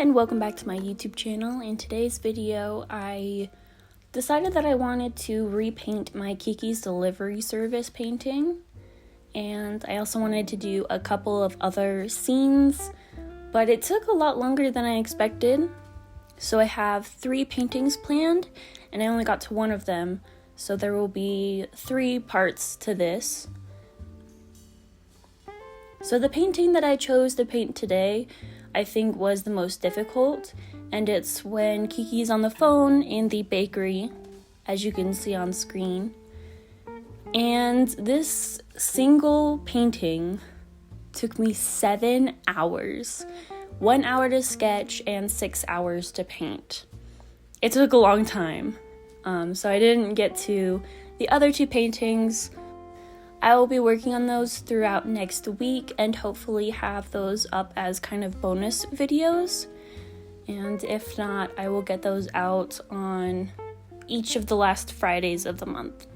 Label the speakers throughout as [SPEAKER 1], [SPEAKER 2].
[SPEAKER 1] and welcome back to my YouTube channel. In today's video, I decided that I wanted to repaint my Kiki's Delivery Service painting, and I also wanted to do a couple of other scenes, but it took a lot longer than I expected. So I have 3 paintings planned, and I only got to one of them, so there will be 3 parts to this. So the painting that I chose to paint today, I think was the most difficult, and it's when Kiki's on the phone in the bakery, as you can see on screen. And this single painting took me 7 hours. 1 hour to sketch and 6 hours to paint. It took a long time, so I didn't get to the other 2 paintings. I will be working on those throughout next week and hopefully have those up as kind of bonus videos. And if not, I will get those out on each of the last Fridays of the month.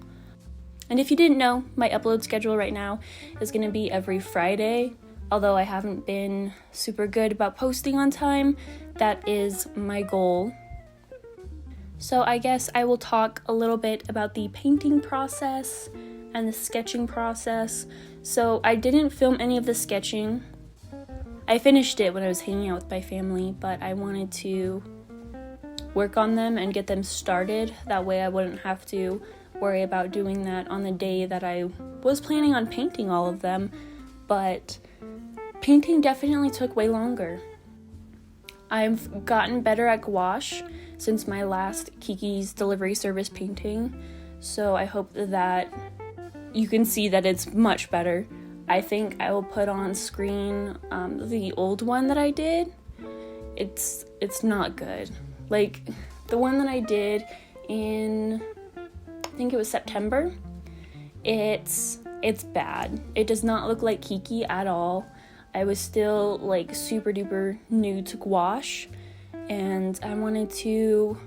[SPEAKER 1] And if you didn't know, my upload schedule right now is going to be every Friday. Although I haven't been super good about posting on time, that is my goal. So I guess I will talk a little bit about the painting process and the sketching process. So I didn't film any of the sketching. I finished it when I was hanging out with my family, but I wanted to work on them and get them started. That way I wouldn't have to worry about doing that on the day that I was planning on painting all of them. But painting definitely took way longer. I've gotten better at gouache since my last Kiki's Delivery Service painting, so I hope that you can see that it's much better. I think I will put on screen the old one that I did. It's not good. Like, the one that I did in, I think it was September, it's bad. It does not look like Kiki at all. I was still like super duper new to gouache, and I wanted to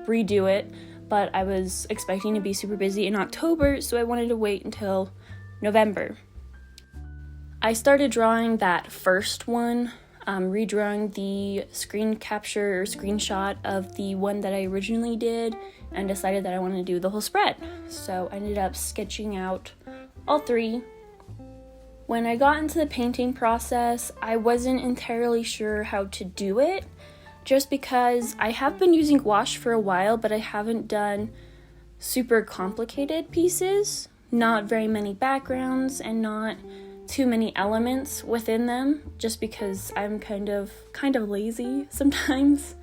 [SPEAKER 1] redo it, but I was expecting to be super busy in October, so I wanted to wait until November. I started drawing that first one, redrawing the screen capture or screenshot of the one that I originally did, and decided that I wanted to do the whole spread. So I ended up sketching out all 3. When I got into the painting process, I wasn't entirely sure how to do it, just because I have been using gouache for a while, but I haven't done super complicated pieces, not very many backgrounds, and not too many elements within them, just because I'm kind of lazy sometimes.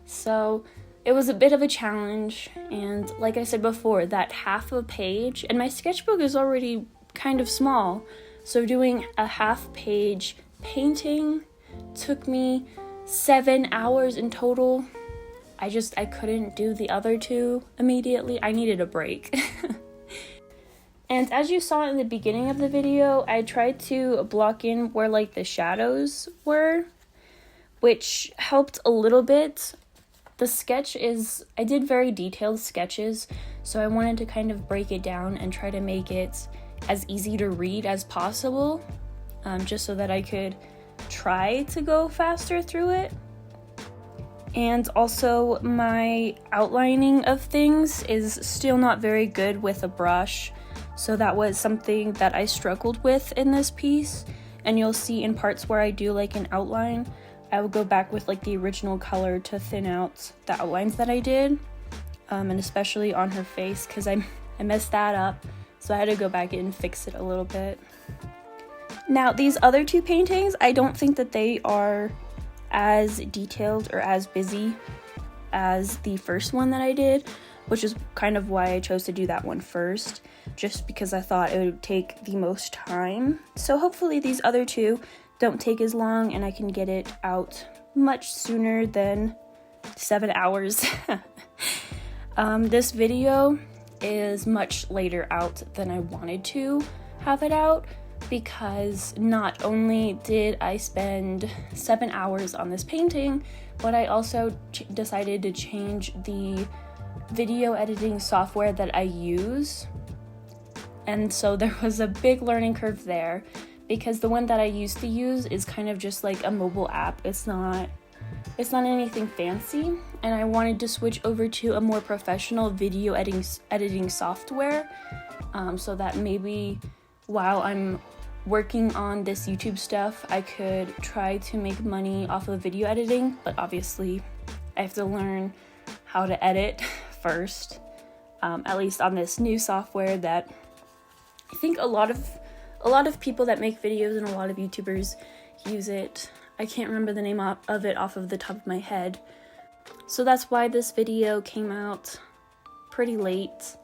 [SPEAKER 1] So it was a bit of a challenge, and like I said before, that half a page, and my sketchbook is already kind of small, so doing a half-page painting took me 7 hours in total. I couldn't do the other 2 immediately. I needed a break. And as you saw in the beginning of the video, I tried to block in where like the shadows were, which helped a little bit. I did very detailed sketches, so I wanted to kind of break it down and try to make it as easy to read as possible, just so that I could try to go faster through it. And also, my outlining of things is still not very good with a brush, so that was something that I struggled with in this piece. And you'll see in parts where I do like an outline, I will go back with like the original color to thin out the outlines that I did, and especially on her face, because I messed that up. So I had to go back and fix it a little bit. Now, these other 2 paintings, I don't think that they are as detailed or as busy as the first one that I did, which is kind of why I chose to do that one first, just because I thought it would take the most time. So hopefully these other 2 don't take as long and I can get it out much sooner than 7 hours. This video is much later out than I wanted to have it out, because not only did I spend 7 hours on this painting, but I also decided to change the video editing software that I use. And so there was a big learning curve there, because the one that I used to use is kind of just like a mobile app. It's not It's not anything fancy, and I wanted to switch over to a more professional video editing software, so that maybe while I'm working on this YouTube stuff, I could try to make money off of video editing, but obviously I have to learn how to edit first, at least on this new software that I think a lot of people that make videos and a lot of YouTubers use it. I can't remember the name of it off of the top of my head. So that's why this video came out pretty late.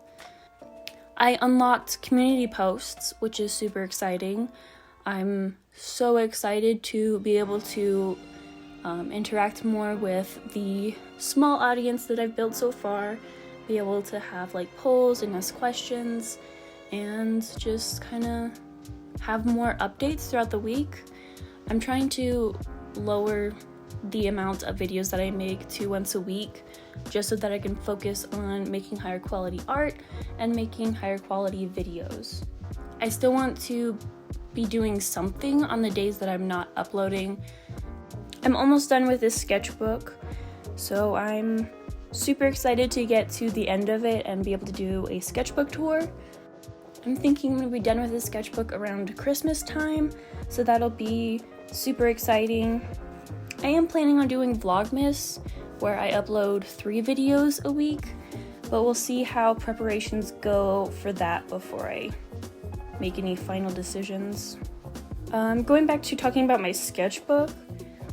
[SPEAKER 1] I unlocked community posts, which is super exciting. I'm so excited to be able to interact more with the small audience that I've built so far, be able to have like polls and ask questions, and just kind of have more updates throughout the week. I'm trying to lower the amount of videos that I make to once a week, just so that I can focus on making higher quality art and making higher quality videos. I still want to be doing something on the days that I'm not uploading. I'm almost done with this sketchbook, so I'm super excited to get to the end of it and be able to do a sketchbook tour. I'm thinking I'm going to be done with this sketchbook around Christmas time, so that'll be super exciting. I am planning on doing Vlogmas, where I upload 3 videos a week, but we'll see how preparations go for that before I make any final decisions. Going back to talking about my sketchbook,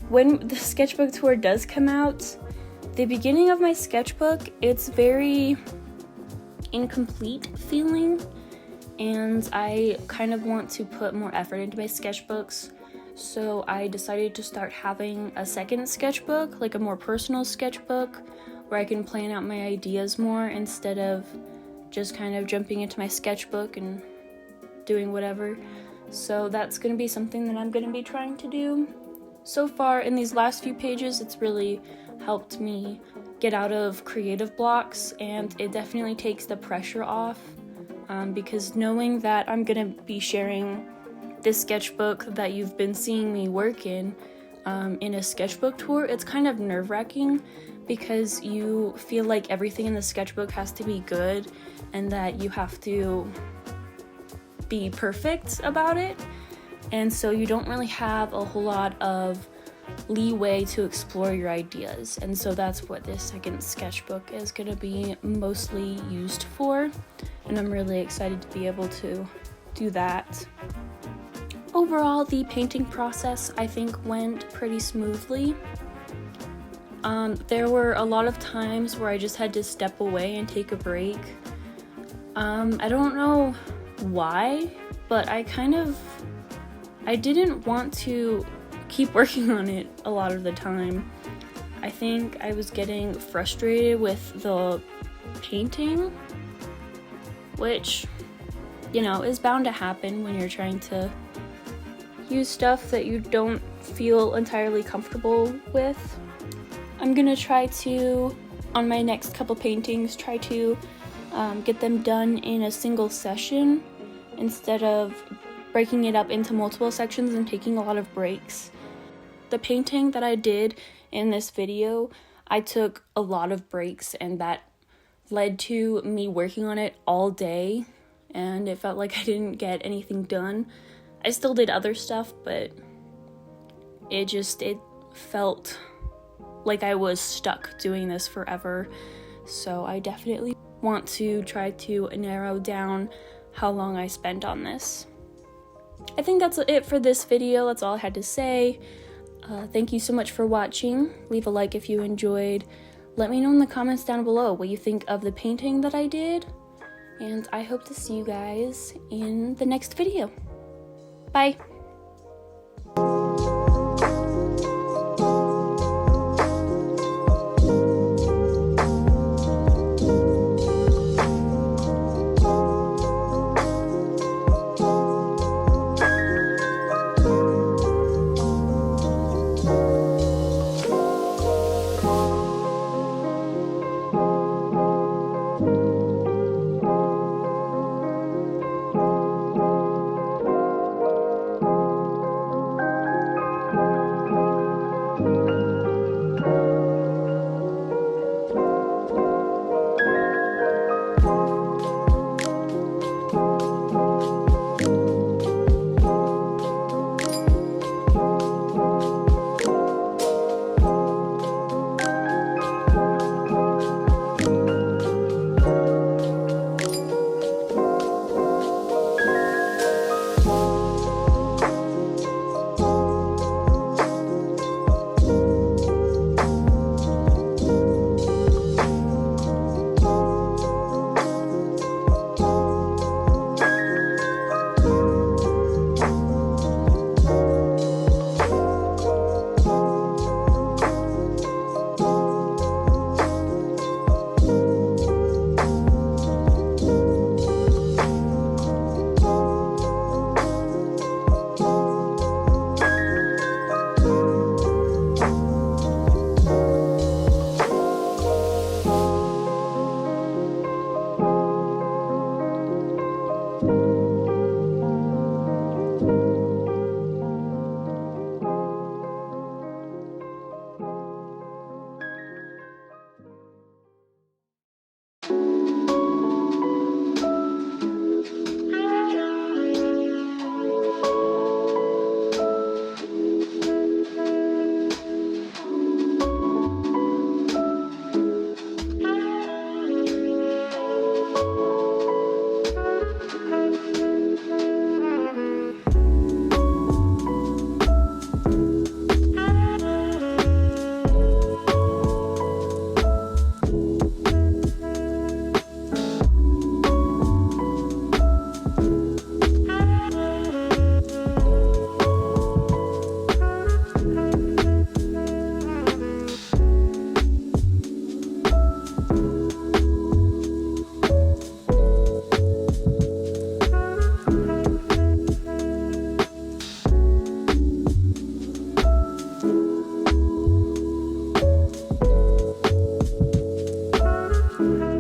[SPEAKER 1] when the sketchbook tour does come out, the beginning of my sketchbook, it's very incomplete feeling, and I kind of want to put more effort into my sketchbooks. So I decided to start having a second sketchbook, like a more personal sketchbook, where I can plan out my ideas more instead of just kind of jumping into my sketchbook and doing whatever. So that's going to be something that I'm going to be trying to do. So far in these last few pages, it's really helped me get out of creative blocks, and it definitely takes the pressure off, because knowing that I'm going to be sharing this sketchbook that you've been seeing me work in a sketchbook tour, it's kind of nerve-wracking because you feel like everything in the sketchbook has to be good and that you have to be perfect about it, and so you don't really have a whole lot of leeway to explore your ideas, and so that's what this second sketchbook is going to be mostly used for, and I'm really excited to be able to do that. Overall, the painting process, I think, went pretty smoothly. There were a lot of times where I just had to step away and take a break. I don't know why, but I didn't want to keep working on it a lot of the time. I think I was getting frustrated with the painting, which, you know, is bound to happen when you're trying to use stuff that you don't feel entirely comfortable with. I'm gonna try to, on my next couple paintings, try to get them done in a single session instead of breaking it up into multiple sections and taking a lot of breaks. The painting that I did in this video, I took a lot of breaks, and that led to me working on it all day, and it felt like I didn't get anything done. I still did other stuff, but it felt like I was stuck doing this forever. So I definitely want to try to narrow down how long I spent on this. I think that's it for this video. That's all I had to say. Thank you so much for watching. Leave a like if you enjoyed. Let me know in the comments down below what you think of the painting that I did. And I hope to see you guys in the next video. Bye!
[SPEAKER 2] Bye.